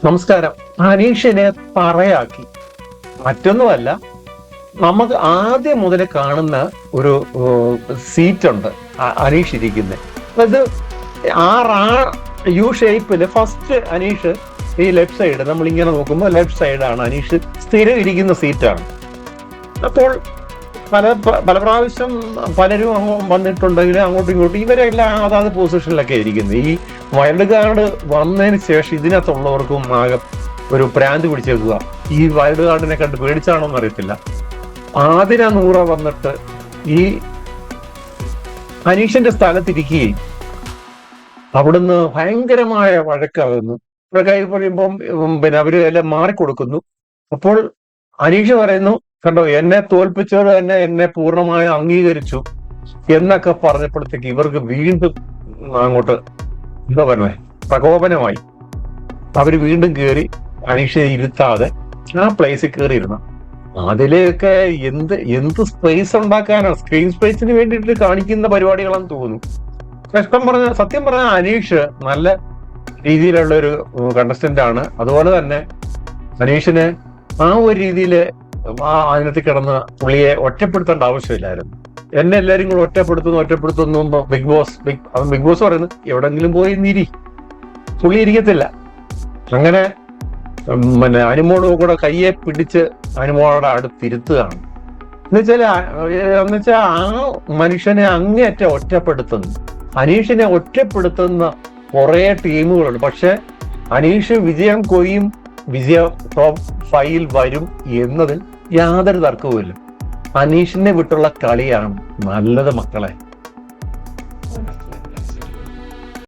നമസ്കാരം. അനീഷിനെ പറയാക്കി മറ്റൊന്നുമല്ല, നമുക്ക് ആദ്യം മുതൽ കാണുന്ന ഒരു സീറ്റുണ്ട് അനീഷ് ഇരിക്കുന്നത്. അത് യു ഷേപ്പില് ഫസ്റ്റ് അനീഷ് ഈ ലെഫ്റ്റ് സൈഡ്, നമ്മളിങ്ങനെ നോക്കുമ്പോൾ ലെഫ്റ്റ് സൈഡാണ് അനീഷ് സ്ഥിരം ഇരിക്കുന്ന സീറ്റാണ്. അപ്പോൾ പല പ്രാവശ്യം പലരും വന്നിട്ടുണ്ടെങ്കിലും അങ്ങോട്ടും ഇങ്ങോട്ടും ഇവരെല്ലാം അതാത് പൊസിഷനിലൊക്കെ ഇരിക്കുന്നത്. ഈ വൈൽഡ് കാർഡ് വന്നതിന് ശേഷം ഇതിനകത്തുള്ളവർക്കും ആകെ ഒരു പ്രാന്ത് പിടിച്ചേക്കുക. ഈ വൈൽഡ് കാർഡിനെ കണ്ട് പേടിച്ചാണോ എന്ന് അറിയത്തില്ല. ആതിര നൂറ വന്നിട്ട് ഈ അനീഷിന്റെ സ്ഥലത്തിരിക്കുകയും അവിടുന്ന് ഭയങ്കരമായ വഴക്കാകുന്നു. കൈ പറയുമ്പം പിന്നെ അവര് എല്ലാം മാറിക്കൊടുക്കുന്നു. അപ്പോൾ അനീഷ് പറയുന്നു, കണ്ടോ എന്നെ തോൽപ്പിച്ചത് തന്നെ എന്നെ പൂർണ്ണമായി അംഗീകരിച്ചു എന്നൊക്കെ പറഞ്ഞപ്പോഴത്തേക്ക് ഇവർക്ക് വീണ്ടും അങ്ങോട്ട് എന്താ പറയുന്നത്, പ്രകോപനമായി. അവര് വീണ്ടും കയറി അനീഷിനെ ഇരുത്താതെ ആ പ്ലേസിൽ കയറിയിരുന്നു. അതിലേക്ക് എന്ത് സ്പേസ് ഉണ്ടാക്കാനാണ്, സ്ക്രീൻ സ്പേസിന് വേണ്ടിയിട്ട് കാണിക്കുന്ന പരിപാടികളാണെന്ന് തോന്നുന്നു. സത്യം പറഞ്ഞ അനീഷ് നല്ല രീതിയിലുള്ള ഒരു കണ്ടസ്റ്റന്റ് ആണ്. അതുപോലെ തന്നെ അനീഷിന് ആ ഒരു രീതിയില് അതിനകത്ത് കിടന്ന് പുള്ളിയെ ഒറ്റപ്പെടുത്തേണ്ട ആവശ്യമില്ലായിരുന്നു. എന്നെ എല്ലാരും കൂടെ ഒറ്റപ്പെടുത്തുന്നു ബിഗ് ബോസ് പറയുന്നു, എവിടെങ്കിലും പോയി നിരി, പുള്ളി ഇരിക്കത്തില്ല. അങ്ങനെ പിന്നെ അനുമോളും കൂടെ കയ്യെ പിടിച്ച് അനുമോളുടെ അടുത്തിരുത്തുകയാണ്. എന്നുവെച്ചാൽ ആ മനുഷ്യനെ അങ്ങേയറ്റം ഒറ്റപ്പെടുത്തുന്നു. അനീഷിനെ ഒറ്റപ്പെടുത്തുന്ന കുറെ ടീമുകളുണ്ട്. പക്ഷെ അനീഷ് വിജയം കൊയ്യും, ടോപ്പ് 5 വരും എന്നതിൽ യാതൊരു തർക്കവുമില്ല. അനീഷിനെ വിട്ടുള്ള കളിയാണ് നല്ലത് മക്കളെ.